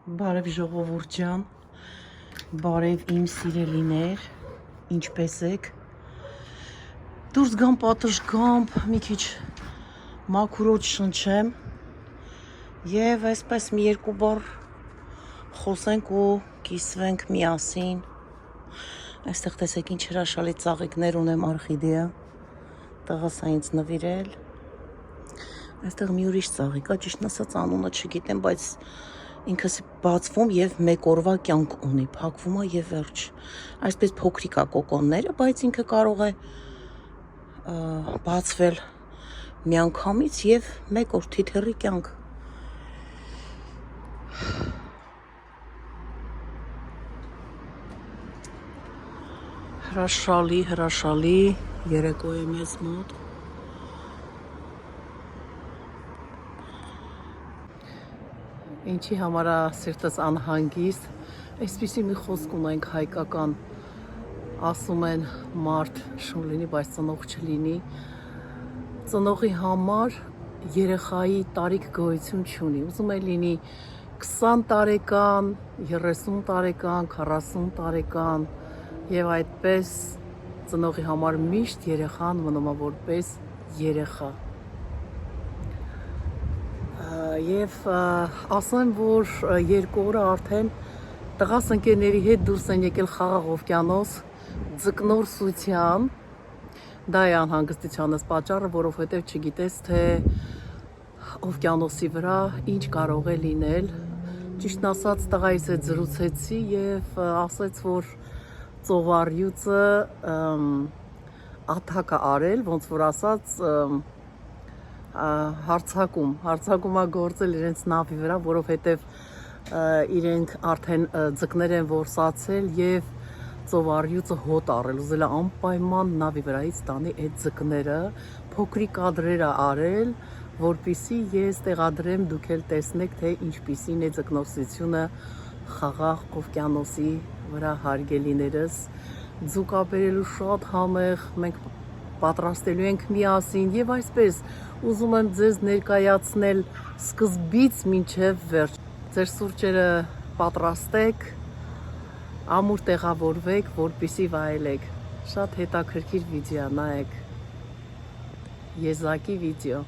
Բարև ժողովուրդ ջան, բարև իմ սիրելիներ, ինչպես եք, դուրս գամ պատշգամբ, մի քիչ մաքուրոջ շնչեմ և այսպես մի երկու բառ խոսենք ու կիսվենք միասին, այստեղ տեսեք ինչ հրաշալի ծաղիկներ ունեմ արխիդեա, տղաս ա ինձ նվիրել, այստեղ մի ուրիշ ծաղիկ ա, ճիշտն ասած անունը չգիտեմ, բայց ինքս բացվում և մեկ օրվա կյանք ունի, փակվում է և վերջ, այսպես փոքրիկ ա կոկոնները, բայց ինքը կարող է բացվել միանգամից և մեկ օր թիթեռի կյանք։ Հրաշալի երեկո է մեզ մոտ։ Ինչի համար է սիրտս անհանգիստ, այսպիսի մի խոսք ունենք հայկական, ասում են մարդ շուն լինի, բայց ծնող չլինի, ծնողի համար երեխայի տարիք գոյություն չունի, ուզում է լինի 20 տարեկան, 30 տարեկան, 40 տարեկան և այդպես ծնողի համար միշտ երեխան մնում է որպես երեխա։ Եվ ասեմ, որ երկու օրը արդեն տղաս ընկերների հետ դուրս են եկել խաղաղ օվկիանոս ձկնորսության, դա է անհանգստությանս պատճառը, որովհետև չգիտես, թե օվկիանոսի վրա ինչ կարող է լինել, ճիշտն ասած տղայիս հետ զրուցեցի և ասեց, որ ծովառյուծը աթակ է արել, ոնց որ ասած հարցակում է գործել իրենց նավի վրա, որովհետև իրենք արդեն ձկներ են որսացել և ծովառյուծը հոտ առել, ուզել է անպայման նավի վրայից տանի այդ ձկները, փոքրիկ կադրեր է արել, որպեսզի ես տեղադրեմ, դուք էլ տեսնեք, թե ինչպիսին է ձկնորսությունը խաղաղ օվկիանոսի վրա, հարգելիներս, ձուկ ա բերելու շատ համեղ, մենք պատրաստելու ենք միասին և այսպես ուզում եմ ձեզ ներկայացնել սկզբից մինչև վերջ, ձեր սուրճերը պատրաստեք, ամուր տեղավորվեք, որպեսզի վայելեք, շատ հետաքրքիր վիդեո, նայեք, եզակի վիդեո։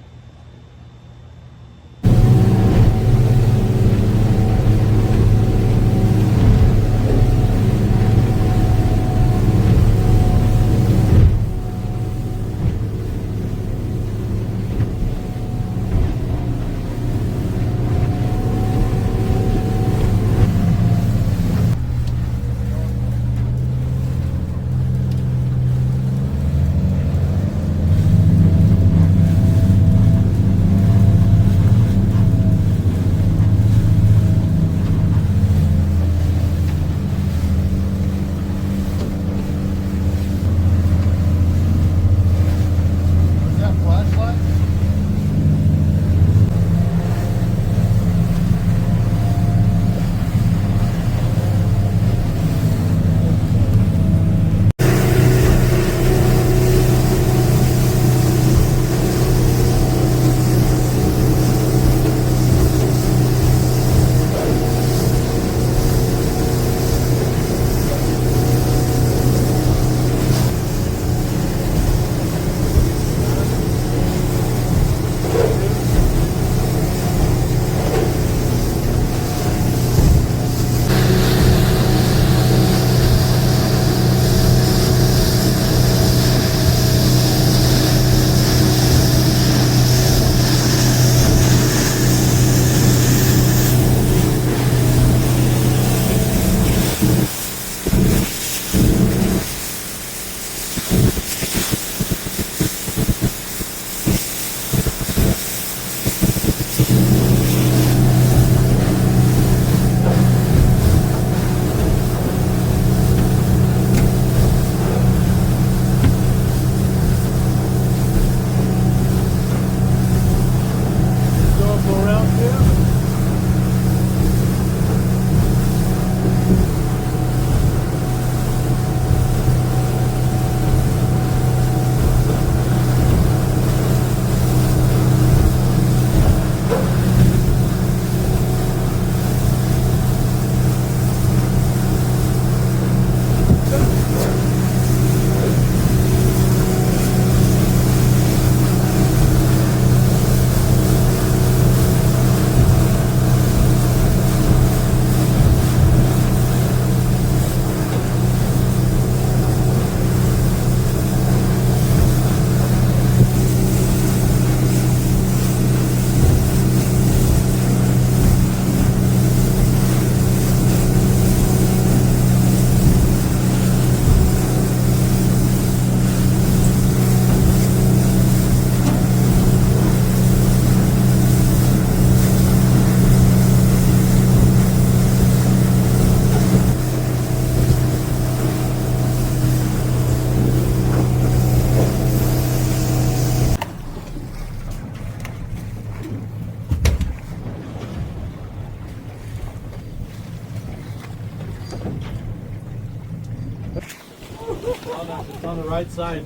It's on the right side.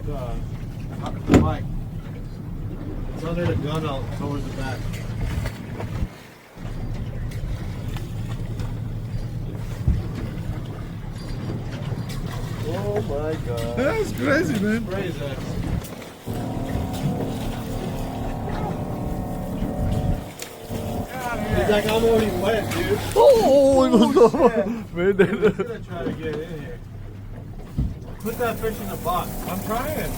The mic. It's under the gun out towards the back. Oh my god. That's crazy, man. Crazy. He's like, I'm already wet, dude. Oh, it was Shit. man. He's gonna try to get in here. Put that fish in the box. I'm trying.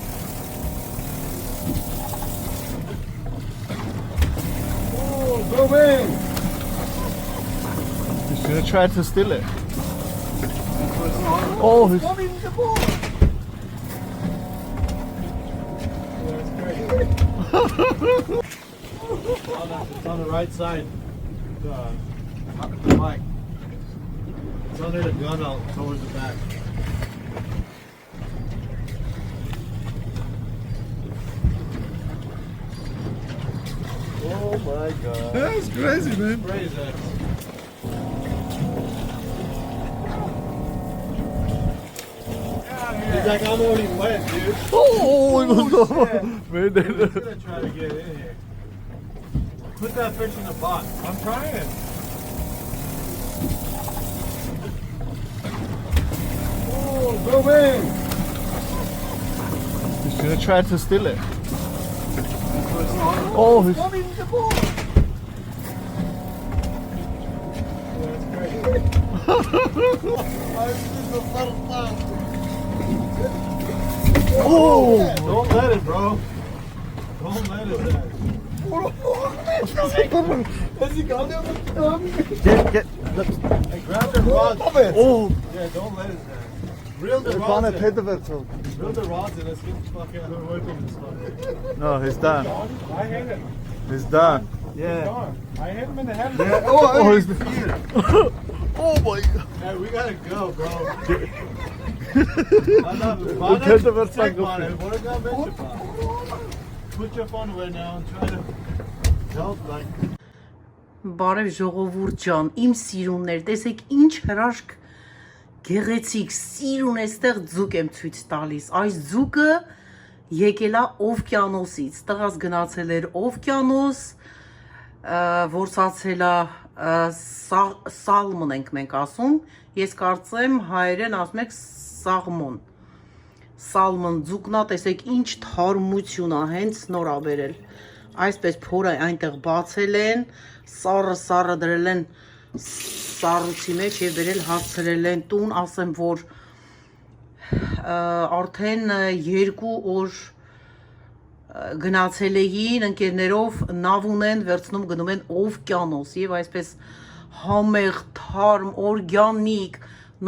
Oh, go in. He's gonna try to steal it. Oh, he's... Coming the ball. That's crazy. It's on the right side. The mic. It's under the gun out towards the back. Oh my god. That's crazy, man. Crazy. He's like, I'm already wet, dude. Oh, it was shit. man. He's gonna try to get in here. Put that fish in the box. I'm trying. Oh, go in. He's gonna try to steal it. Oh, he's... Coming the ball. That's crazy. Oh! Don't let it, bro. Don't let it. Get... Hey, grab the rods. Oh! Yeah, don't let it down. Reel the Bana rods in. pedi vertel. Reel the rods in. Let's get the fuck out away from this fucker. No, he's done. I hit it. He's done. Yeah. Gone. I hit him in the head. Oh, he's... Oh my god. Hey, we gotta go, bro. Pedi versen What did I mention about? Put your phone away now and try to help, like... Բարև ժողովուրդ ջան, իմ սիրուններ, տեսեք ինչ հրաշք գեղեցիկ սիրուն էստեղ ձուկ եմ ցույց տալիս։ Այս ձուկը եկել է օվկիանոսից, տղաս գնացել էր օվկիանոս, որսացել է սալմոն ենք մենք ասում, ես կարծեմ հայերեն ասում եք սաղմոն։ Սալմոն ձուկնա, տեսեք ինչ թարմություն է, հենց նոր ա բերել։ Այսպես փորը այնտեղ բացել են, սառը դրել են սառույցի մեջ եւ բերել հասցրել են տուն, ասեմ որ արդեն 2 օր գնացել էին ընկերներով նավ ունեն, վերցնում գնում են օվկիանոս եւ այսպես համեղ, թարմ, օրգանիկ,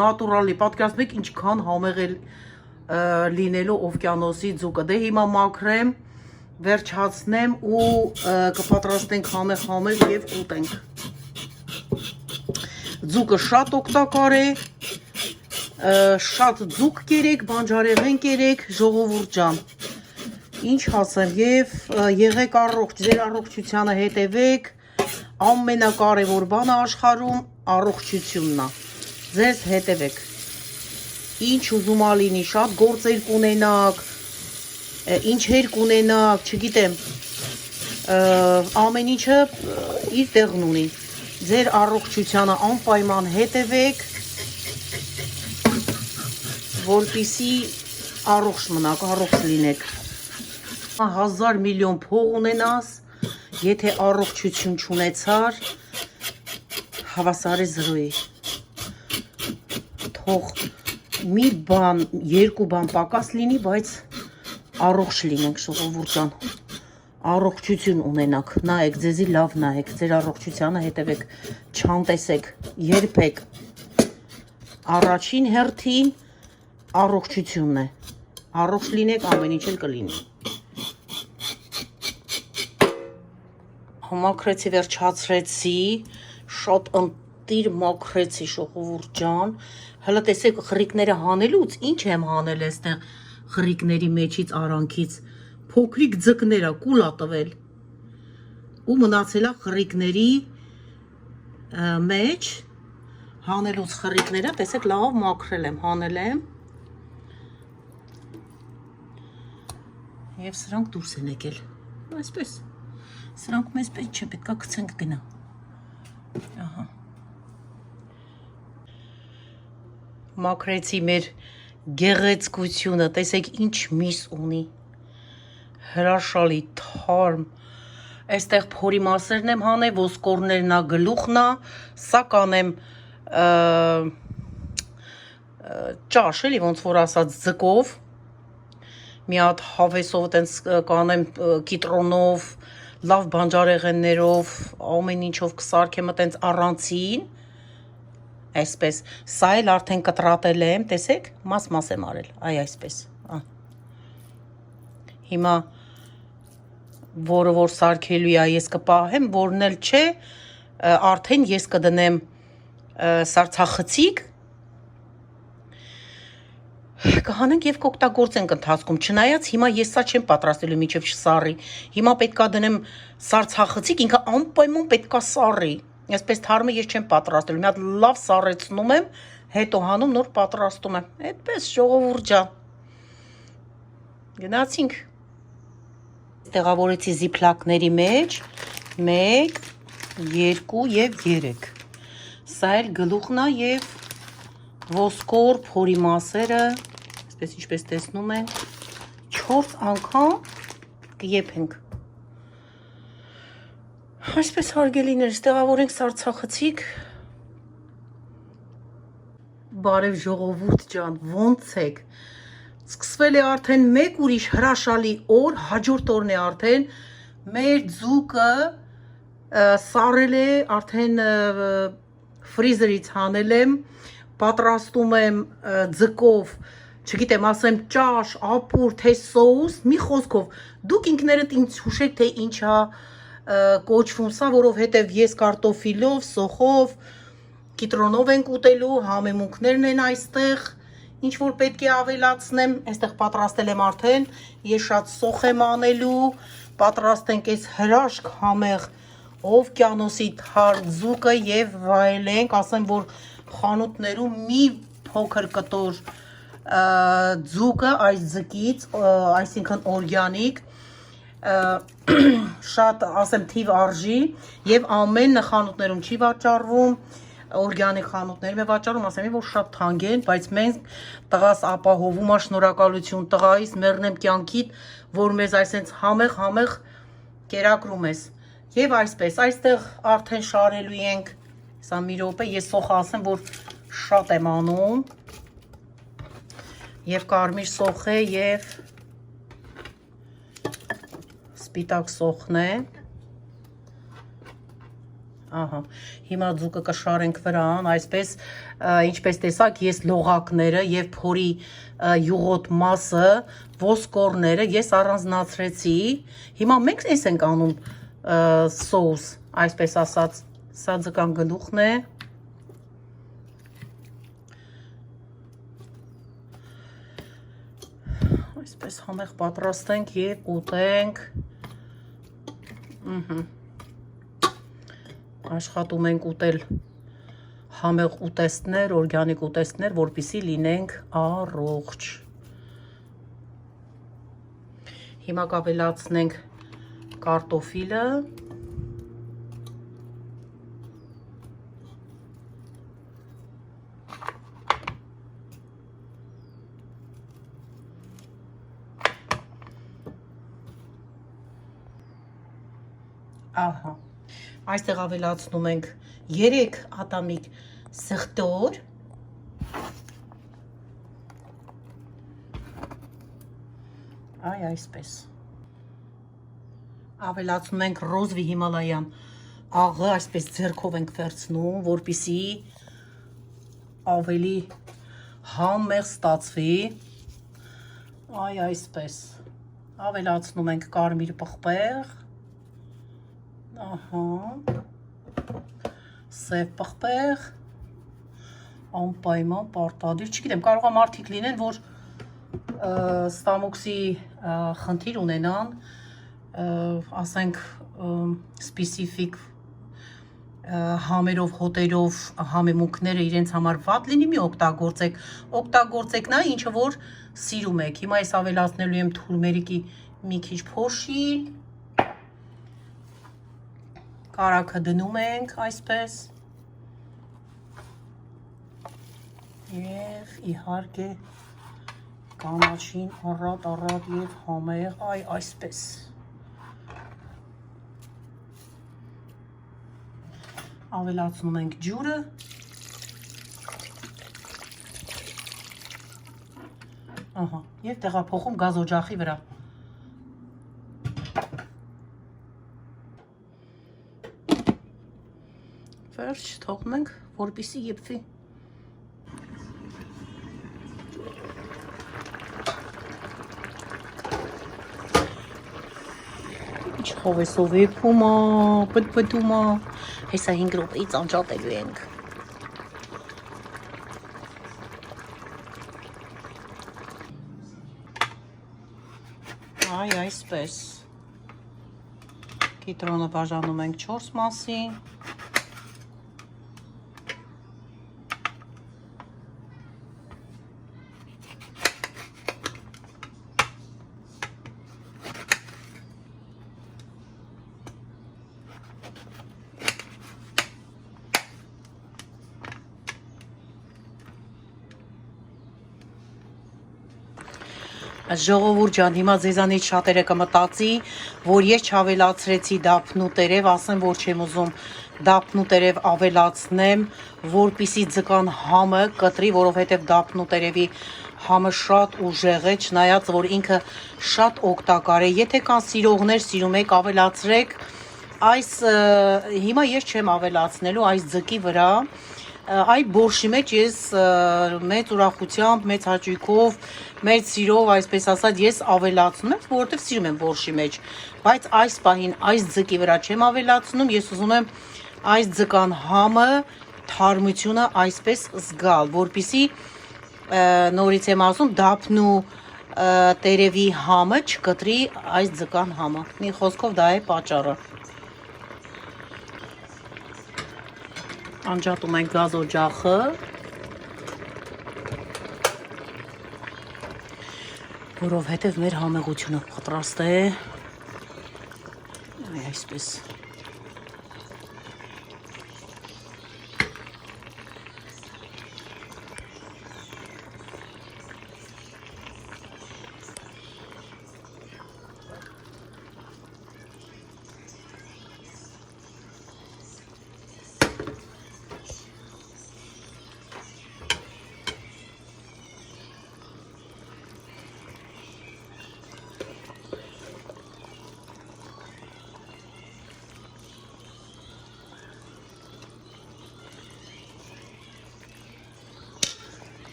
նատուրալի, պատկերացնում եք ինչքան համեղ է լինելու օվկիանոսի ձուկը։ Դե հիմա մաքրեմ, վերջացնեմ ու կպատրաստենք համեղ եւ ուտենք։ Ձուկը շատ օգտակար է, շատ ձուկ կերեք, բանջարեղեն կերեք, ժողովուրդ ջան։ Ինչ ասեմ, եւ եղեք առողջ, ձեր առողջությանը հետևեք, ամենակարևոր բանը աշխարհում առողջությունն է։ Ձեզ հետևեք։ Ինչ ուզում ա լինի, շատ գործեր կունենաք, ինչեր կունենաք, չգիտեմ, ամեն ինչը իր տեղն ունի։ Ձեր առողջությանը անպայման հետևեք, որպեսզի առողջ մնաք, առողջ լինեք։ 1000 միլիոն փող ունենաս, եթե առողջություն չունեցար, հավասար է զրոյի։ Թող մի բան, երկու բան պակաս լինի, բայց առողջ լինենք, ժողովուրդ ջան։ Առողջություն ունենաք, նայեք, ձեզի լավ նայեք, ձեր առողջությանը հետևեք, չանտեսեք, երբեք։ Առաջին հերթին առողջությունն է։ Առողջ լինեք, ամեն ինչ էլ կլինի։ Մաքրեցի, վերջացրեցի, շատ ընտիր մաքրեցի, ժողովուրդ ջան։ Հələ տեսեք խրիկները հանելուց, ինչ եմ հանել այստեղ խրիկների մեջից արանքից, փոքրիկ ձկներ ա կուլ ա տվել։ Ու մնացել ա խրիկների մեջ հանելուց խրիկները, տեսեք լավ մաքրել եմ, հանել եմ։ Եվ սրանք դուրս են եկել։ Այսպես։ Սրանք մեզ պետք չէ, պետքա գցենք գնա։ Ահա։ Մաքրեցի մեր գեղեցկությունը, տեսեք ինչ միս ունի։ Հրաշալի թարմ։ Այստեղ փորի մասերն եմ հանել, ոսկորներն ա, գլուխն ա, սա կանեմ ճաշ էլի ոնց որ ասած ձկով, մի հատ հավեսով տենց կանեմ կիտրոնով, լավ բանջարեղեններով, ամեն ինչով կսարքեմ տենց առանցին, այսպես, սա էլ արդեն կտրատել եմ, տեսեք, մաս եմ արել, այ այսպես, հիմա որը որ սարքելու է ես կպահեմ, որն էլ չէ, արդեն ես կդնեմ սարցախցիկ, կհանենք և կօգտագործենք ընթացքում, չնայած հիմա ես սա չեմ պատրաստելու մինչև չսառի, հիմա պետքա դնեմ սարցախցիկ, ինքը անպայման պետքա սառի, այսպես թարմը ես չեմ պատրաստելու, մի հատ լավ սառեցնում եմ, հետո հանում նոր պատրաստում եմ, այդպես ժողովուրդ ջան, գնացինք, տեղավորեցի զիփլակների մեջ, 1, 2 և 3, սա էլ գլուխն է և ոսկոր փորի մասերը, այսպես ինչպես տեսնում ենք, 4 անգամ կեփենք, այսպես հարգելիներս, տեղավորենք սարցախցիկ, բարև ժողովուրդ ջան, ոնց եք, սկսվել է արդեն մեկ ուրիշ հրաշալի օր, հաջորդ օրն է արդեն, մեր ձուկը սառել է, արդեն ֆրիզերից հանել եմ, պատրաստում եմ ձկով, չգիտեմ, ասեմ ճաշ, ապուր, թե սոուս, մի խոսքով, դուք ինքներդ ինձ հուշեք, թե ինչա կոչվում սա, որովհետև ես կարտոֆիլով, սոխով, կիտրոնով ենք ուտելու, համեմունքներն են այստեղ, ինչ որ պետք է ավելացնեմ, այստեղ պատրաստել եմ արդեն, ես շատ սոխ եմ անելու, պատրաստենք այս հրաշք համեղ օվկիանոսի թարմ ձուկը և վայելենք, ասեմ, որ խանութներում մի փոքր կտոր ձուկը այս ձկից, այսինքն օրգանիկ, շատ, ասեմ, թիվ արժի և ամեն խանութներում չի վաճառվում, օրգանիկ խանութներում է վաճառում, ասեմ, որ շատ թանկ են, բայց մենք տղաս ապահովում է, շնորհակալություն տղայիս, մեռնեմ կյանքիդ, որ մեզ այսենց համեղ կերակրում ես։ Եվ այսպես, այստեղ արդեն շարելու ենք, սա մի րոպե, ես սոխը ասեմ, որ շատ եմ անում, և կարմիր սոխ է, և սպիտակ սոխն է, ահա, հիմա ձուկը կշարենք վրան, այսպես, ինչպես տեսակ, ես լողակները և փորի յուղոտ մասը, ոսկորները ես առանձնացրեցի, հիմա մենք ես ենք անում սոուս, այսպես ասած, սա ձկան գլուխն է, այսպես համեղ պատրաստենք և ուտենք, աշխատում ենք ուտել համեղ ուտեստներ, օրգանիկ ուտեստներ, որպեսզի լինենք առողջ։ Հիմա կավելացնենք կարտոֆիլը, ահա, այստեղ ավելացնում ենք 3 ատամիկ սխտոր, այ այսպես, ավելացնում ենք ռոզվի հիմալայան աղը, այսպես ձեռքով ենք վերցնում, որպեսզի ավելի համեղ ստացվի, այ այսպես, ավելացնում ենք կարմիր պղպեղ, ահա, սև պղպեղ, անպայման պարտադիր, չգիտեմ, կարող է մարդիկ լինեն, որ ստամոքսի խնդիր ունենան, ասենք սպեսիֆիկ համերով, հոտերով համեմունքները իրենց համար վատ լինի, մի օգտագործեք նա ինչը որ սիրում եք, հիմա ես ավելացնելու եմ թուրմերիկի մի քիչ փոշի, կարագը դնում ենք այսպես և իհարկե կանաչին առատ և համեղ, այսպես ավելացնում ենք ջուրը և տեղափոխում գազ օջախի վրա վերջ թողնենք, որպեսզի եփվի Խովեսով եփում է, պտպտում է, հեսա 5 րոպեից անջատելու ենք այսպես կիտրոնը բաժանում ենք 4 մասի Ժողովուրդ ջան, հիմա ձեզանից շատերը կմտածի, որ ես չավելացրեցի դափնու տերև, ասեմ, որ չեմ ուզում դափնու տերև ավելացնեմ, որպեսզի ձկան համը կտրի, որովհետև դափնու տերևի համը շատ ուժեղ է, չնայած որ ինքը շատ օգտակար է։ Եթե կան սիրողներ, սիրում եք, ավելացրեք։ Հիմա ես չեմ ավելացնելու այս ձկի վրա։ Այդ բորշի մեջ ես մեծ ուրախությամբ, մեծ հաճույքով, մեծ սիրով, այսպես ասած, ես ավելացնում եմ, որովհետև սիրում եմ բորշի մեջ, բայց այս պահին այս ձկի վրա չեմ ավելացնում, ես ուզում եմ այս ձկան համը, թարմությունը այսպես զգալ, որպեսզի նորից եմ ասում, դափնու տերևի համը չկտրի այս ձկան համը։ Մի խոսքով դա է պատճառը։ Անջատում ենք գազ օջախը որովհետև մեր համեղությունը պատրաստ է այսպես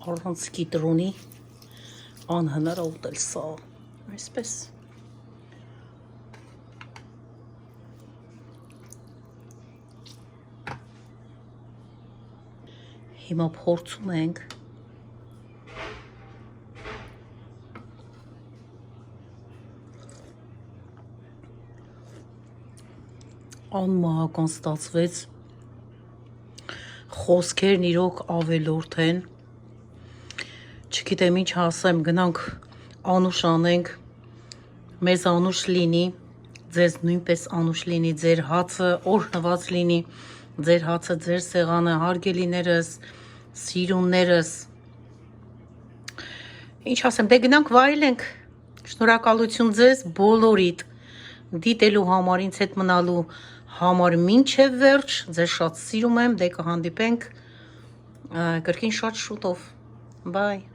առանց կիտրոնի անհնար է ուտել սա, այսպես։ Հիմա փորձում ենք անմահական ստացվեց, խոսքերն իրոք ավելորդ են, չգիտեմ ինչ ասեմ, գնանք անուշ անենք, մեզ անուշ լինի, ձեզ նույնպես անուշ լինի, ձեր հացը օրհնված լինի, ձեր հացը, ձեր սեղանը, հարգելիներս, սիրուններս, ինչ ասեմ, դե գնանք վայելենք, շնորհակալություն ձեզ բոլորիդ, դիտելու համար, ինձ հետ մնալու համար մինչև վերջ, ձեզ շատ սիրում եմ, դե կհանդիպենք կրկին շատ շուտով, բայ։